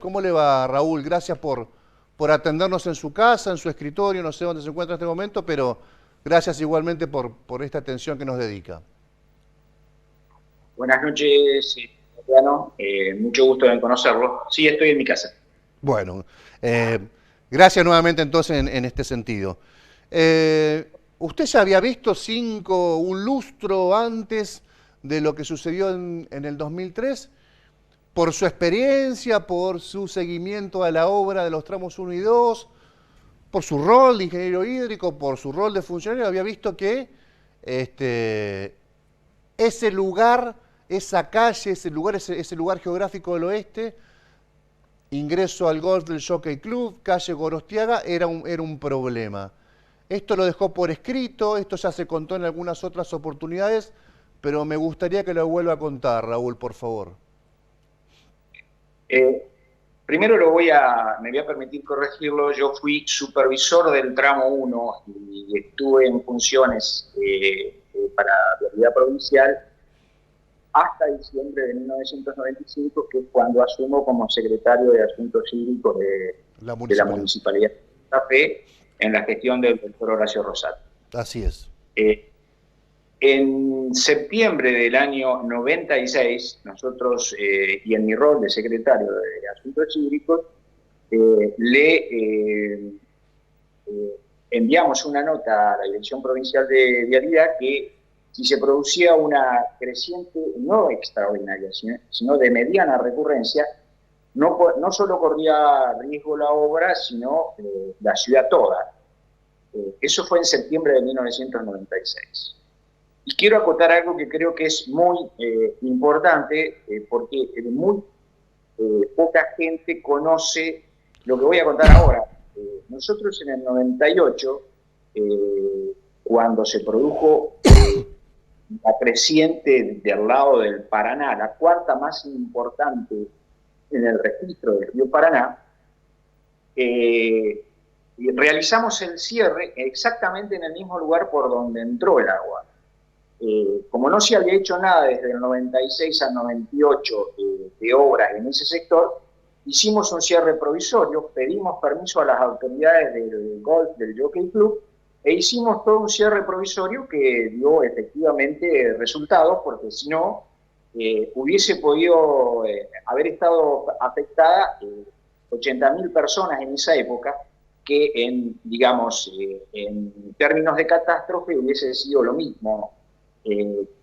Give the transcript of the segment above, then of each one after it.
¿Cómo le va, Raúl? Gracias por atendernos en su casa, en su escritorio, no sé dónde se encuentra en este momento, pero gracias igualmente por esta atención que nos dedica. Buenas noches, Adriano. Mucho gusto en conocerlo. Sí, estoy en mi casa. Bueno, eh, gracias nuevamente entonces en este sentido. ¿Usted ya había visto un lustro antes de lo que sucedió en el 2003? Por su experiencia, por su seguimiento a la obra de los tramos uno y 2, por su rol de ingeniero hídrico, por su rol de funcionario, había visto que este, ese lugar, esa calle, ese lugar geográfico del oeste, ingreso al golf del Jockey Club, calle Gorostiaga, era un problema. Esto lo dejó por escrito, esto ya se contó en algunas otras oportunidades, pero me gustaría que lo vuelva a contar, Raúl, por favor. Eh, Primero me voy a permitir corregirlo. Yo fui supervisor del tramo uno y estuve en funciones para la Vialidad Provincial hasta diciembre de 1995, que es cuando asumo como secretario de Asuntos Hídricos La de la municipalidad. Municipalidad de Santa Fe en la gestión del doctor Horacio Rosato. Así es. Eh, En septiembre del año 96, nosotros, y en mi rol de secretario de Asuntos Hídricos, le enviamos una nota a la Dirección Provincial de Vialidad que si se producía una creciente, no extraordinaria, sino de mediana recurrencia, no solo corría riesgo la obra, sino la ciudad toda. Eso fue en septiembre de 1996. Y quiero acotar algo que creo que es muy importante, porque muy poca gente conoce lo que voy a contar ahora. Nosotros en el 98, cuando se produjo la creciente del lado del Paraná, la cuarta más importante en el registro del río Paraná, eh, realizamos el cierre exactamente en el mismo lugar por donde entró el agua. Como no se había hecho nada desde el 96 al 98 de obras en ese sector, hicimos un cierre provisorio, pedimos permiso a las autoridades del golf del Jockey Club e hicimos todo un cierre provisorio que dio efectivamente resultados, porque si no, hubiese podido haber estado afectada 80.000 personas en esa época, que digamos, en términos de catástrofe hubiese sido lo mismo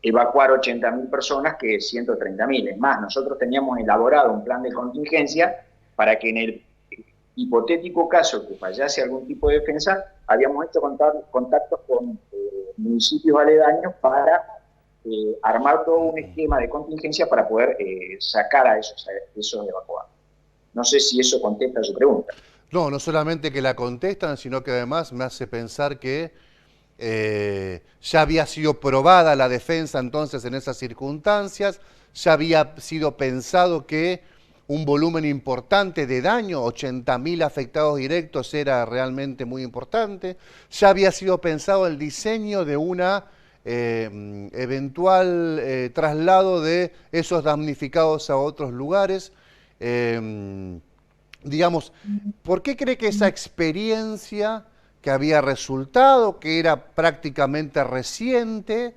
evacuar 80.000 personas que 130.000. Es más, nosotros teníamos elaborado un plan de contingencia para que en el hipotético caso que fallase algún tipo de defensa, habíamos hecho contactos con municipios aledaños para armar todo un esquema de contingencia para poder sacar a esos evacuados. No sé si eso contesta a su pregunta. No, no solamente que la contestan, sino que además me hace pensar que ya había sido probada la defensa entonces en esas circunstancias, ya había sido pensado que un volumen importante de daño, 80.000 afectados directos, era realmente muy importante, ya había sido pensado el diseño de una eventual traslado de esos damnificados a otros lugares. Digamos, ¿por qué cree que esa experiencia que había resultado, que era prácticamente reciente,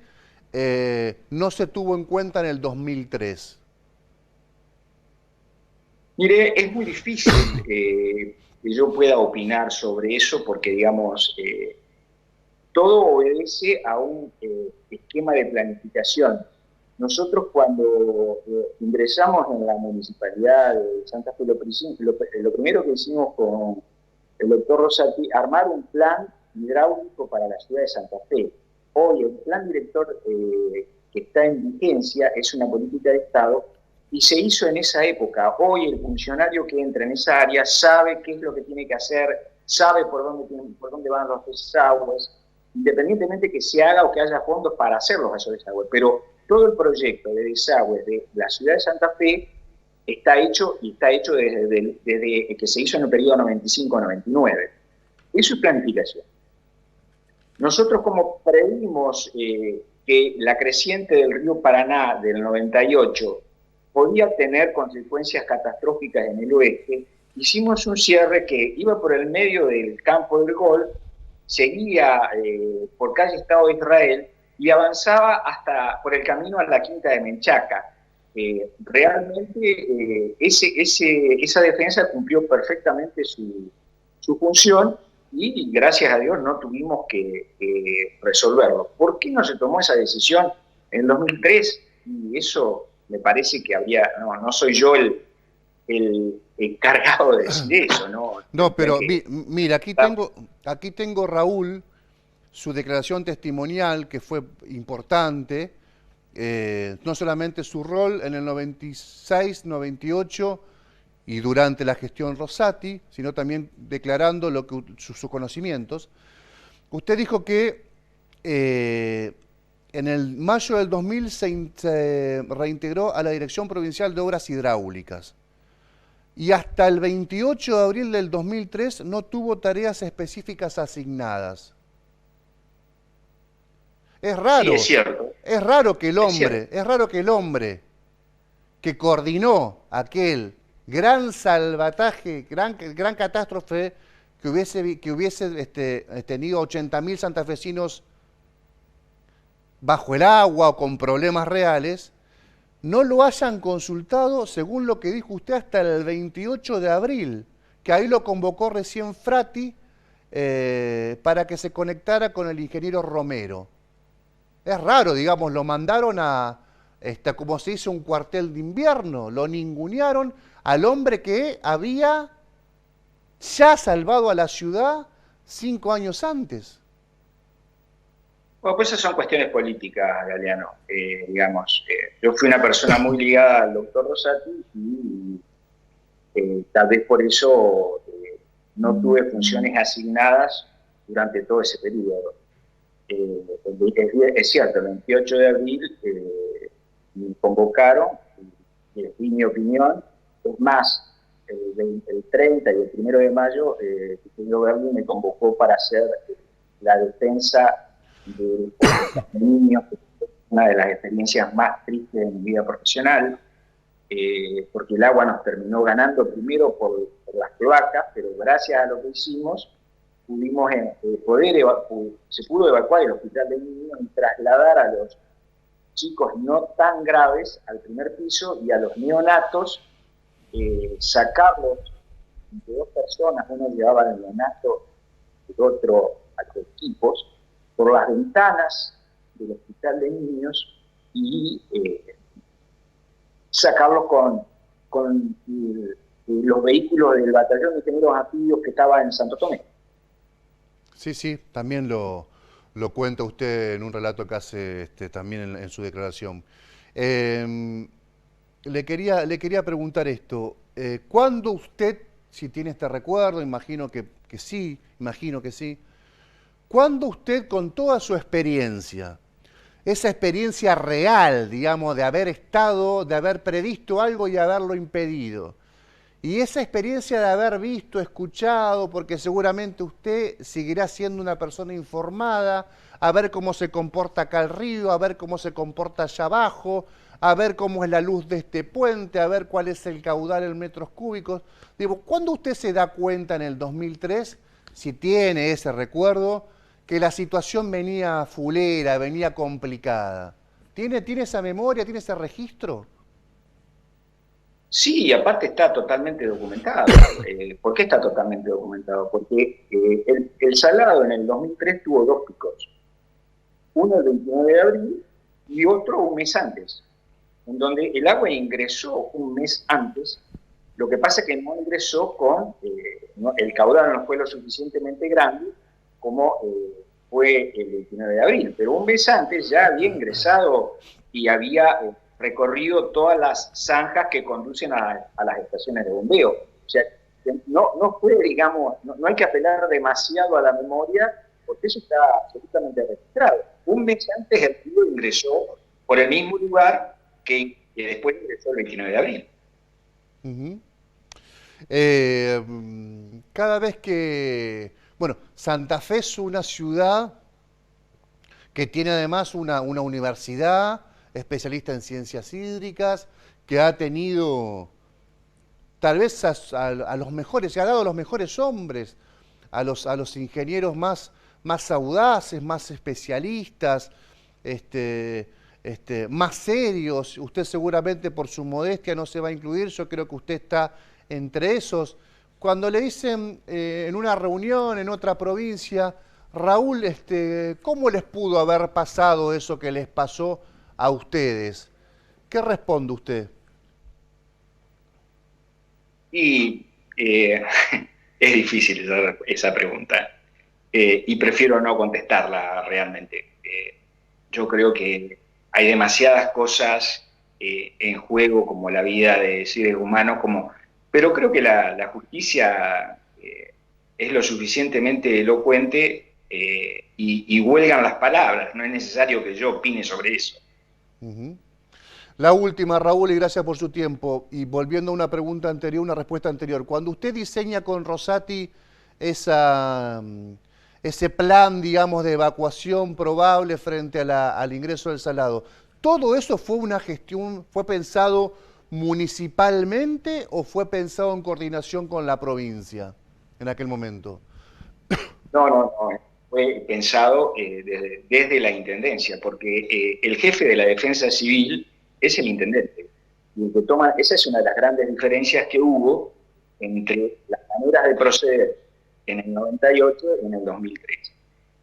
no se tuvo en cuenta en el 2003? Mire, es muy difícil que yo pueda opinar sobre eso porque, digamos, todo obedece a un esquema de planificación. Nosotros cuando ingresamos en la municipalidad de Santa Fe, lo primero que hicimos con el doctor Rosati, armar un plan hidráulico para la ciudad de Santa Fe. Hoy el plan director que está en vigencia es una política de Estado y se hizo en esa época. Hoy el funcionario que entra en esa área sabe qué es lo que tiene que hacer, sabe por dónde van los desagües, independientemente que se haga o que haya fondos para hacerlos esos desagües. Pero todo el proyecto de desagües de la ciudad de Santa Fe está hecho y está hecho desde que se hizo en el periodo 95-99. Eso es planificación. Nosotros como previmos que la creciente del río Paraná del 98 podía tener consecuencias catastróficas en el oeste, hicimos un cierre que iba por el medio del campo del Golf, seguía por calle Estado de Israel y avanzaba hasta por el camino a la Quinta de Menchaca. Realmente esa defensa cumplió perfectamente su función y gracias a Dios no tuvimos que resolverlo. ¿Por qué no se tomó esa decisión en 2003? Y eso me parece que había, no soy yo el encargado de decir eso, ¿no? No, pero mira, aquí tengo Raúl, su declaración testimonial, que fue importante, no solamente su rol en el 96, 98 y durante la gestión Rosati, sino también declarando sus conocimientos. Usted dijo que en el mayo del 2000 se reintegró a la Dirección Provincial de Obras Hidráulicas y hasta el 28 de abril del 2003 no tuvo tareas específicas asignadas. Es raro, sí, es cierto. Es raro que el hombre que coordinó aquel gran salvataje, gran catástrofe que hubiese tenido 80.000 santafesinos bajo el agua o con problemas reales, no lo hayan consultado, según lo que dijo usted, hasta el 28 de abril, que ahí lo convocó recién Frati para que se conectara con el ingeniero Romero. Es raro, digamos, lo mandaron como se dice, un cuartel de invierno, lo ningunearon al hombre que había ya salvado a la ciudad 5 años antes. Bueno, pues esas son cuestiones políticas, Galeano. Digamos, yo fui una persona muy ligada al doctor Rosati y tal vez por eso no tuve funciones asignadas durante todo ese periodo. Es cierto, el 28 de abril me convocaron, y les di mi opinión. Es más, el 30 y el 1 de mayo, el ingeniero Berni me convocó para hacer la defensa de los niños, una de las experiencias más tristes de mi vida profesional, porque el agua nos terminó ganando primero por las cloacas, pero gracias a lo que hicimos, pudimos se pudo evacuar el hospital de niños y trasladar a los chicos no tan graves al primer piso y a los neonatos, sacarlos de 2 personas, uno llevaba el neonato, el otro a los equipos, por las ventanas del hospital de niños y sacarlos con los vehículos del batallón de ingenieros anfibios que estaba en Santo Tomé. Sí, también lo cuenta usted en un relato que hace también en su declaración. Le quería preguntar esto. ¿Cuándo usted, si tiene este recuerdo, imagino que sí, ¿cuándo usted, con toda su experiencia, esa experiencia real, digamos, de haber estado, de haber previsto algo y haberlo impedido, y esa experiencia de haber visto, escuchado, porque seguramente usted seguirá siendo una persona informada, a ver cómo se comporta acá el río, a ver cómo se comporta allá abajo, a ver cómo es la luz de este puente, a ver cuál es el caudal en metros cúbicos? Digo, ¿cuándo usted se da cuenta en el 2003, si tiene ese recuerdo, que la situación venía fulera, venía complicada? ¿Tiene esa memoria, tiene ese registro? Sí, aparte está totalmente documentado. ¿Por qué está totalmente documentado? Porque el Salado en el 2003 tuvo 2 picos. Uno el 29 de abril y otro un mes antes, en donde el agua ingresó un mes antes. Lo que pasa es que no ingresó el caudal no fue lo suficientemente grande como fue el 29 de abril, pero un mes antes ya había ingresado y había recorrido todas las zanjas que conducen a las estaciones de bombeo. O sea, no fue, digamos, no hay que apelar demasiado a la memoria, porque eso está absolutamente registrado. Un mes antes el río ingresó por el mismo lugar que después ingresó el 29 de abril. Cada vez que... Bueno, Santa Fe es una ciudad que tiene además una universidad especialista en ciencias hídricas, que ha tenido tal vez a los mejores, se ha dado a los mejores hombres, a los ingenieros más audaces, más especialistas, más serios. Usted seguramente por su modestia no se va a incluir, yo creo que usted está entre esos. Cuando le dicen en una reunión en otra provincia, Raúl, ¿cómo les pudo haber pasado eso que les pasó a ustedes? ¿Qué responde usted? Y es difícil esa pregunta, y prefiero no contestarla realmente. Yo creo que hay demasiadas cosas en juego, como la vida de seres humanos, pero creo que la justicia es lo suficientemente elocuente, y huelgan las palabras, no es necesario que yo opine sobre eso. Uh-huh. La última, Raúl, y gracias por su tiempo. Y volviendo a una pregunta anterior, una respuesta anterior. Cuando usted diseña con Rosati ese plan, digamos, de evacuación probable frente al ingreso del Salado, ¿todo eso fue una gestión, fue pensado municipalmente o fue pensado en coordinación con la provincia en aquel momento? No, fue pensado desde la Intendencia, porque el jefe de la Defensa Civil es el Intendente. Y el que toma, esa es una de las grandes diferencias que hubo entre las maneras de proceder en el 98 y en el 2003.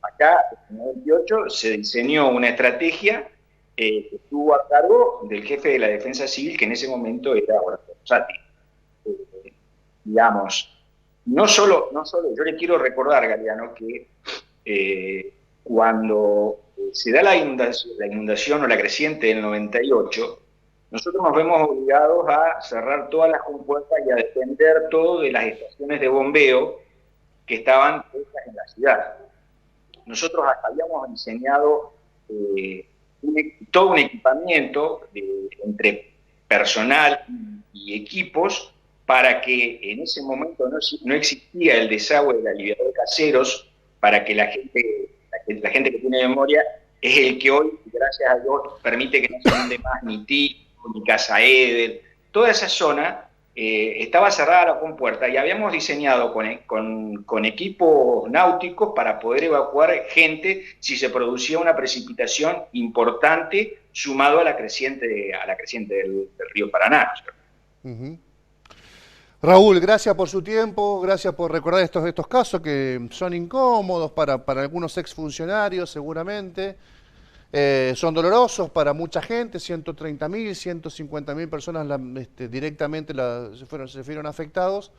Acá, en el 98, se diseñó una estrategia que estuvo a cargo del jefe de la Defensa Civil, que en ese momento era Horacio Rosati. Digamos, no solo, yo le quiero recordar, Galeano, que cuando se da la inundación o la creciente del 98, nosotros nos vemos obligados a cerrar todas las compuertas y a depender todo de las estaciones de bombeo que estaban puestas en la ciudad. Nosotros habíamos diseñado todo un equipamiento entre personal y equipos para que en ese momento no existía el desagüe del aliviador caseros, para que la gente que tiene memoria es el que hoy, gracias a Dios, permite que no se inunde más ni Tito, ni Casa Eder. Toda esa zona estaba cerrada la compuerta y habíamos diseñado con equipos náuticos para poder evacuar gente si se producía una precipitación importante sumado a la creciente del río Paraná. Uh-huh. Raúl, gracias por su tiempo, gracias por recordar estos casos que son incómodos para algunos exfuncionarios seguramente, son dolorosos para mucha gente, 130.000, 150.000 personas directamente se fueron afectados,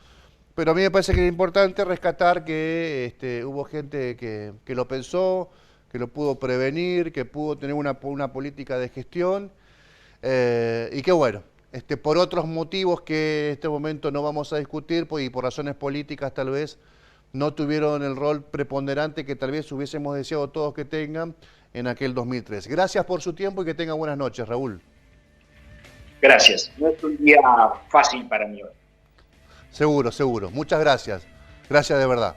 pero a mí me parece que es importante rescatar que hubo gente que lo pensó, que lo pudo prevenir, que pudo tener una política de gestión, y que bueno, por otros motivos que en este momento no vamos a discutir, pues, y por razones políticas tal vez, no tuvieron el rol preponderante que tal vez hubiésemos deseado todos que tengan en aquel 2003. Gracias por su tiempo y que tenga buenas noches, Raúl. Gracias. No es un día fácil para mí hoy. Seguro, seguro. Muchas gracias. Gracias de verdad.